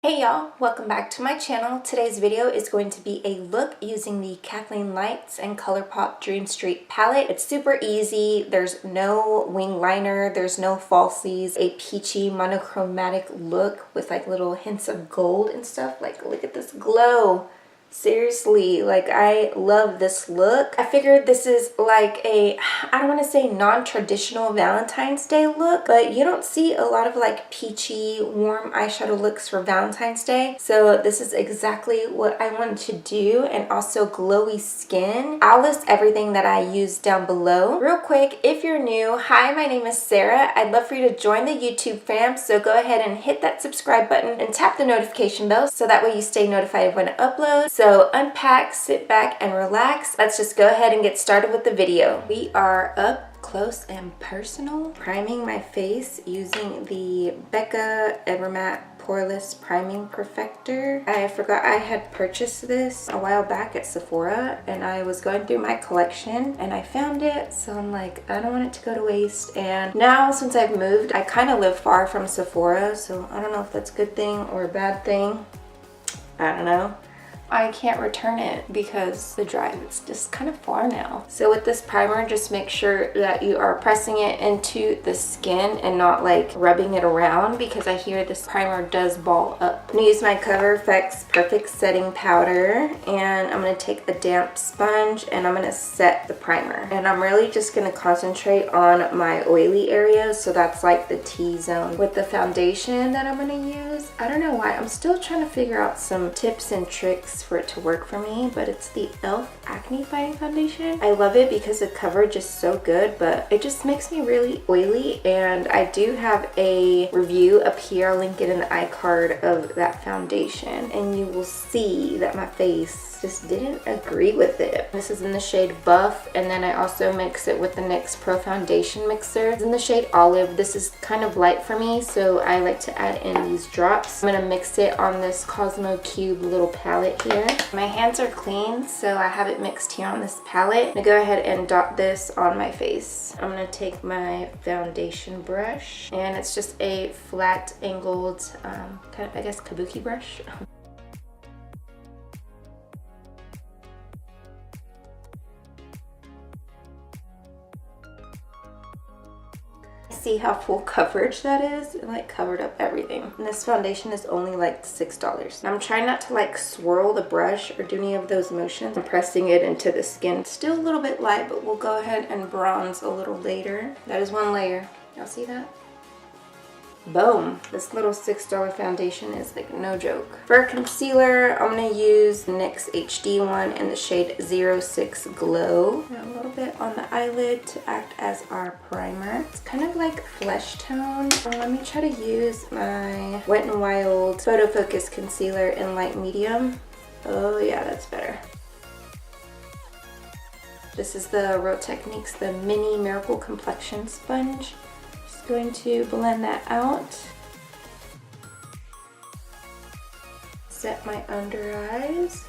Hey y'all, welcome back to my channel. Today's video is going to be a look using the Kathleen Lights and Colourpop Dream St palette. It's super easy. There's no wing liner, there's no falsies, a peachy monochromatic look with like little hints of gold and stuff. Like, look at this glow. Seriously, like, I love this look. I figured this is like a, I don't want to say non-traditional Valentine's Day look, but you don't see a lot of like peachy warm eyeshadow looks for Valentine's Day. So this is exactly what I wanted to do, and also glowy skin. I'll list everything that I use down below. Real quick, if you're new, hi, my name is Sarah. I'd love for you to join the YouTube fam, so go ahead and hit that subscribe button and tap the notification bell so that way you stay notified when I upload. So unpack, sit back, and relax. Let's just go ahead and get started with the video. We are up close and personal, priming my face using the Becca Evermatte Poreless Priming Perfector. I forgot I had purchased this a while back at Sephora, and I was going through my collection and I found it, so I'm like, I don't want it to go to waste. And now since I've moved, I kind of live far from Sephora, so I don't know if that's a good thing or a bad thing. I don't know. I can't return it because the drive is just kind of far now. So with this primer, just make sure that you are pressing it into the skin and not like rubbing it around, because I hear this primer does ball up. I'm gonna use my Cover FX Perfect Setting Powder, and I'm gonna take a damp sponge and I'm gonna set the primer. And I'm really just gonna concentrate on my oily areas, so that's like the T-zone. With the foundation that I'm gonna use, I don't know why, I'm still trying to figure out some tips and tricks for it to work for me, but it's the e.l.f. Acne Fighting Foundation. I love it because the coverage is so good, but it just makes me really oily, and I do have a review up here. I'll link it in the iCard of that foundation, and you will see that my face just didn't agree with it. This is in the shade Buff, and then I also mix it with the NYX Pro Foundation Mixer. It's in the shade Olive. This is kind of light for me, so I like to add in these drops. I'm gonna mix it on this Cosmo Cube little palette here. My hands are clean, so I have it mixed here on this palette. I'm gonna go ahead and dot this on my face. I'm gonna take my foundation brush, and it's just a flat angled, kind of, I guess, kabuki brush. See how full coverage that is? It like covered up everything. And this foundation is only like $6. I'm trying not to like swirl the brush or do any of those motions. I'm pressing it into the skin. Still a little bit light, but we'll go ahead and bronze a little later. That is one layer. Y'all see that? Boom. This little $6 foundation is like no joke. For concealer, I'm going to use the NYX HD one in the shade 06 Glow. And a little bit on the eyelid to act as our primer. It's kind of like flesh tone. Let me try to use my Wet n Wild Photo Focus Concealer in light medium. Oh yeah, that's better. This is the Real Techniques, the Mini Miracle Complexion Sponge. Going to blend that out. Set my under eyes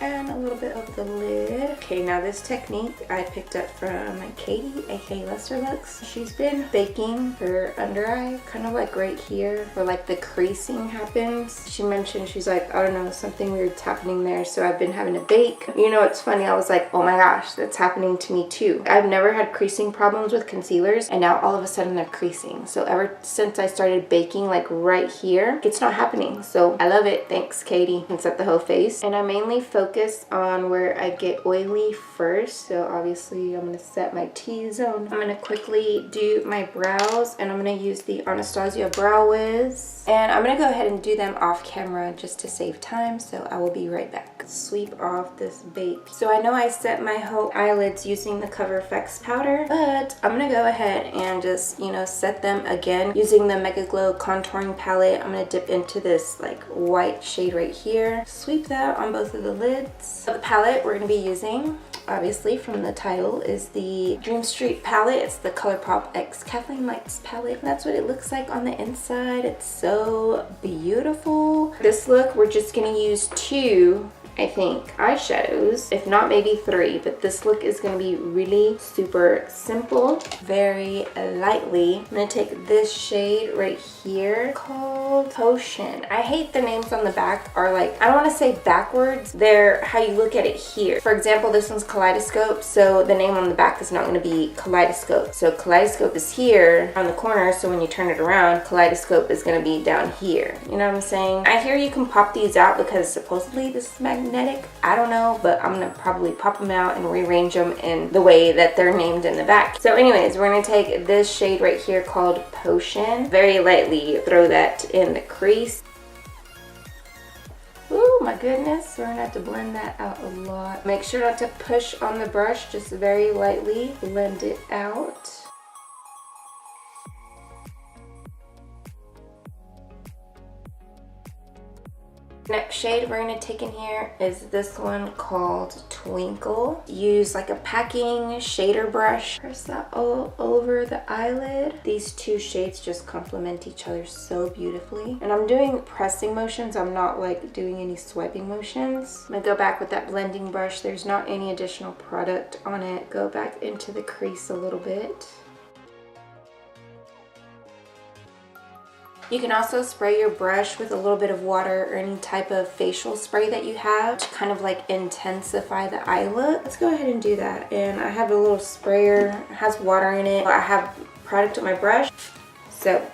and a little bit of the lid. Okay, now this technique I picked up from Katy, aka Lesser Looks. She's been baking her under eye, kind of like right here where like the creasing happens. She mentioned, she's like, I don't know, something weird's happening there, so I've been having to bake. You know, it's funny, I was like, oh my gosh, that's happening to me too. I've never had creasing problems with concealers, and now all of a sudden they're creasing. So ever since I started baking like right here, it's not happening. So I love it. Thanks, Katy. And set the whole face. And I mainly focus on where I get oily first. So obviously I'm going to set my T-zone. I'm going to quickly do my brows, and I'm going to use the Anastasia Brow Wiz. And I'm going to go ahead and do them off camera just to save time. So I will be right back. Sweep off this bake. So I know I set my whole eyelids using the Cover FX powder, but I'm going to go ahead and just, you know, set them again using the MegaGlow contouring palette. I'm going to dip into this like white shade right here. Sweep that on both of the lids. The palette we're going to be using, obviously from the title, is the Dream St palette. It's the Colourpop X Kathleen Lights palette. That's what it looks like on the inside. It's so beautiful. This look, we're just going to use two I think, eyeshadows, if not maybe 3, but this look is going to be really super simple, very lightly. I'm going to take this shade right here called Potion. I hate the names on the back are like, I don't want to say backwards, they're how you look at it here. For example, this one's Kaleidoscope, so the name on the back is not going to be Kaleidoscope. So Kaleidoscope is here on the corner, so when you turn it around, Kaleidoscope is going to be down here. You know what I'm saying? I hear you can pop these out because supposedly this is magnetic. I don't know, but I'm going to probably pop them out and rearrange them in the way that they're named in the back. So anyways, we're going to take this shade right here called Potion. Very lightly throw that in the crease. Oh my goodness, we're gonna have to blend that out a lot. Make sure not to push on the brush, just very lightly blend it out. Next shade we're going to take in here is this one called Twinkle. Use like a packing shader brush. Press that all over the eyelid. These two shades just complement each other so beautifully. And I'm doing pressing motions. I'm not like doing any swiping motions. I'm going to go back with that blending brush. There's not any additional product on it. Go back into the crease a little bit. You can also spray your brush with a little bit of water or any type of facial spray that you have to kind of like intensify the eye look. Let's go ahead and do that. And I have a little sprayer, it has water in it. I have product on my brush. So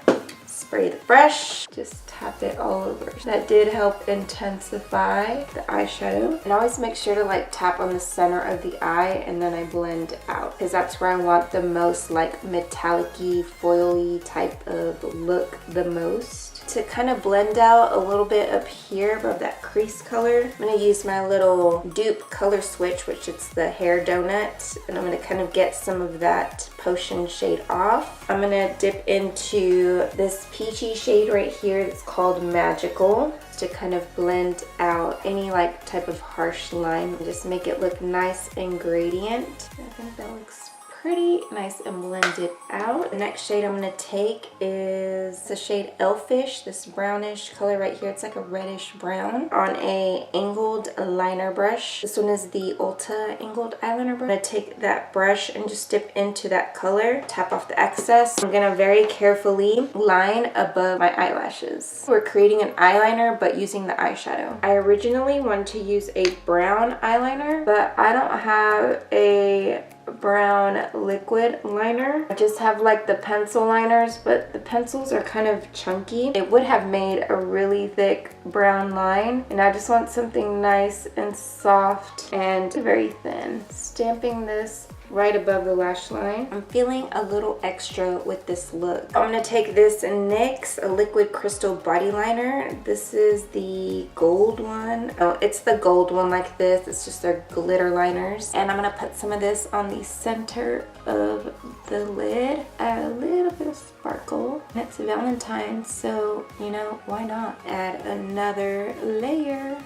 spray the brush, just tap it all over. That did help intensify the eyeshadow. And always make sure to like tap on the center of the eye and then I blend out because that's where I want the most like metallic-y, foily type of look the most. To kind of blend out a little bit up here above that crease color, I'm going to use my little dupe color switch, which is the hair donut, and I'm going to kind of get some of that Potion shade off. I'm going to dip into this peachy shade right here that's called Magical to kind of blend out any like type of harsh line and just make it look nice and gradient. I think that looks pretty nice and blended out. The next shade I'm going to take is the shade Elfish, this brownish color right here. It's like a reddish brown on a angled liner brush. This one is the Ulta angled eyeliner brush. I'm going to take that brush and just dip into that color, tap off the excess. I'm going to very carefully line above my eyelashes. We're creating an eyeliner but using the eyeshadow. I originally wanted to use a brown eyeliner, but I don't have a brown liquid liner. I just have like the pencil liners, but the pencils are kind of chunky. It would have made a really thick brown line, and I just want something nice and soft and very thin. Stamping this right above the lash line. I'm feeling a little extra with this look. I'm going to take this NYX, a liquid crystal body liner. This is the gold one. Oh, it's the gold one like this. It's just their glitter liners. And I'm going to put some of this on the center of the lid. Add a little bit of sparkle. And it's Valentine's, so you know, why not? Add another layer.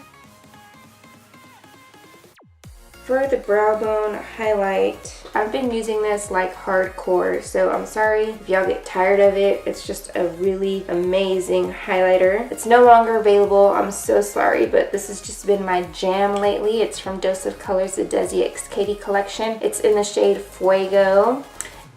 For the brow bone highlight, I've been using this like hardcore, so I'm sorry if y'all get tired of it. It's just a really amazing highlighter. It's no longer available, I'm so sorry, but this has just been my jam lately. It's from Dose of Colors, the Desi x Katy collection. It's in the shade Fuego.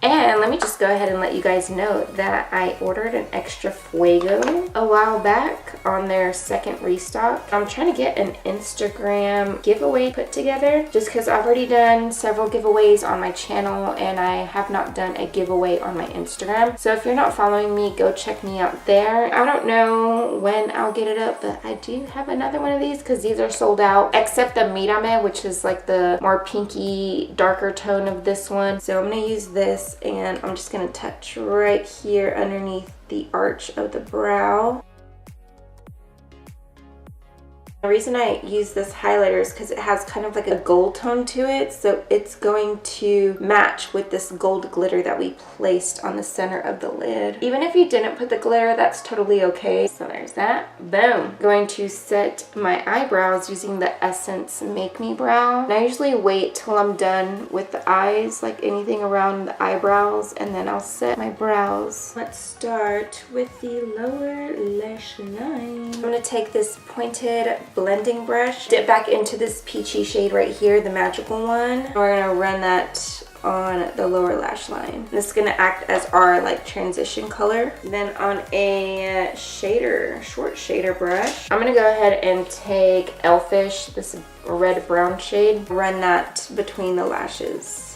And let me just go ahead and let you guys know that I ordered an extra Fuego a while back on their second restock. I'm trying to get an Instagram giveaway put together just because I've already done several giveaways on my channel and I have not done a giveaway on my Instagram. So if you're not following me, go check me out there. I don't know when I'll get it up, but I do have another one of these because these are sold out, except the Mirame, which is like the more pinky, darker tone of this one. So I'm going to use this. And I'm just going to touch right here underneath the arch of the brow. The reason I use this highlighter is because it has kind of like a gold tone to it, so it's going to match with this gold glitter that we placed on the center of the lid. Even if you didn't put the glitter, that's totally okay. So there's that. Boom. Going to set my eyebrows using the Essence Make Me Brow. And I usually wait till I'm done with the eyes, like anything around the eyebrows, and then I'll set my brows. Let's start with the lower lash line. I'm going to take this pointed blending brush, dip back into this peachy shade right here, the magical one. We're gonna run that on the lower lash line. This is gonna act as our like transition color. Then on a shader, short shader brush, I'm gonna go ahead and take Elfish, this red brown shade, run that between the lashes.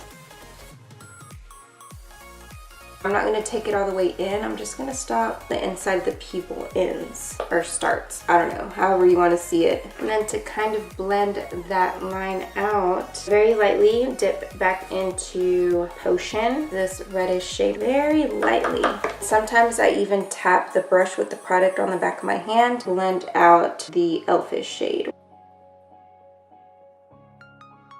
I'm not going to take it all the way in. I'm just going to stop the inside of the pupil ends or starts. I don't know, however you want to see it. And then to kind of blend that line out, very lightly dip back into Potion, this reddish shade, very lightly. Sometimes I even tap the brush with the product on the back of my hand to blend out the Elfish shade.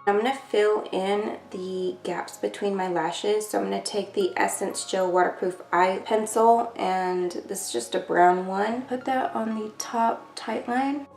I'm going to fill in the gaps between my lashes. So I'm going to take the Essence Gel Waterproof Eye Pencil, and this is just a brown one. Put that on the top tight line.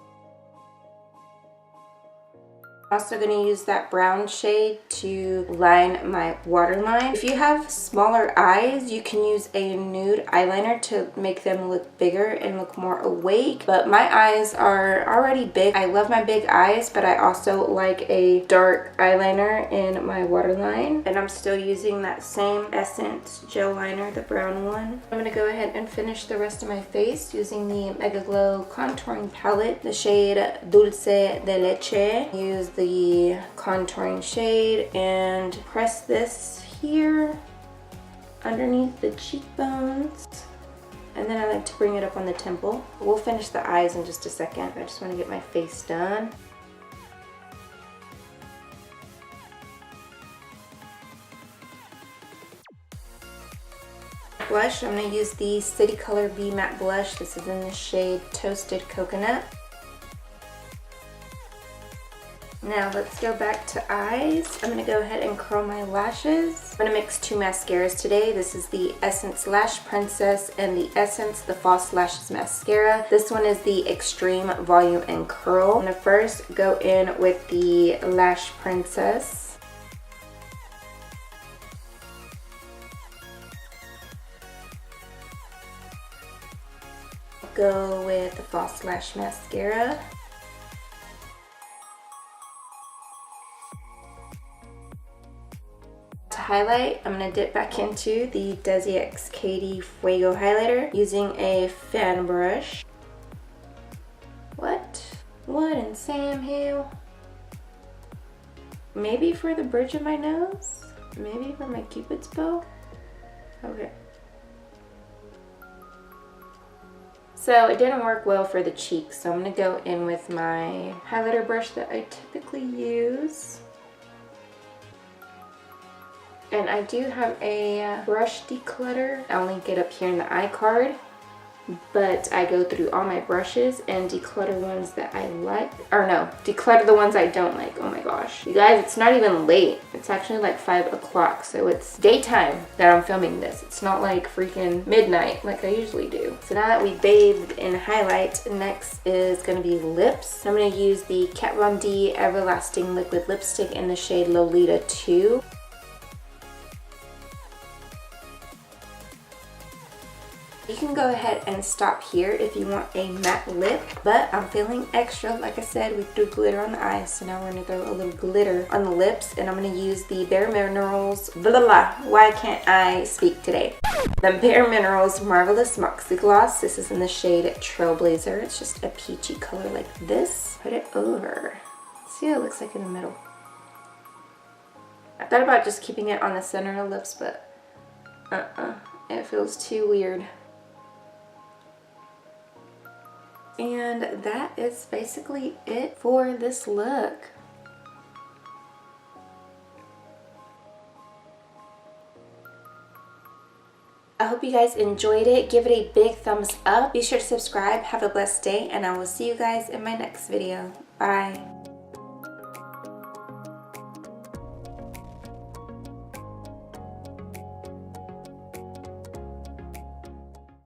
Also going to use that brown shade to line my waterline. If you have smaller eyes, you can use a nude eyeliner to make them look bigger and look more awake. But my eyes are already big. I love my big eyes, but I also like a dark eyeliner in my waterline. And I'm still using that same Essence Gel Liner, the brown one. I'm going to go ahead and finish the rest of my face using the MegaGlow Contouring Palette, the shade Dulce de Leche. Use the contouring shade and press this here underneath the cheekbones, and then I like to bring it up on the temple. We'll finish the eyes in just a second. I just want to get my face done. Blush, I'm going to use the City Color B Matte Blush. This is in the shade Toasted Coconut. Now let's go back to eyes. I'm going to go ahead and curl my lashes. I'm going to mix two mascaras today. This is the Essence Lash Princess and the Essence The False Lashes Mascara. This one is the Extreme Volume and Curl. I'm going to first go in with the Lash Princess. Go with the False Lash Mascara. To highlight, I'm going to dip back into the Desi x Katy Fuego highlighter using a fan brush. What in Sam Hill? Maybe for the bridge of my nose? Maybe for my Cupid's bow? Okay. So it didn't work well for the cheeks, so I'm going to go in with my highlighter brush that I typically use. And I do have a brush declutter. I'll link it up here in the iCard. But I go through all my brushes and declutter ones that I like. Or no, declutter the ones I don't like. Oh my gosh. You guys, it's not even late. It's actually like 5 o'clock. So it's daytime that I'm filming this. It's not like freaking midnight like I usually do. So now that we bathed in highlight, next is going to be lips. I'm going to use the Kat Von D Everlasting Liquid Lipstick in the shade Lolita 2. You can go ahead and stop here if you want a matte lip, but I'm feeling extra. Like I said, we threw glitter on the eyes, so now we're going to throw a little glitter on the lips, and I'm going to use the Bare Minerals, why can't I speak today? The Bare Minerals Marvelous Moxie Gloss. This is in the shade Trailblazer. It's just a peachy color like this. Put it over. See what it looks like in the middle. I thought about just keeping it on the center of the lips, but it feels too weird. And that is basically it for this look. I hope you guys enjoyed it. Give it a big thumbs up. Be sure to subscribe. Have a blessed day, and I will see you guys in my next video. Bye.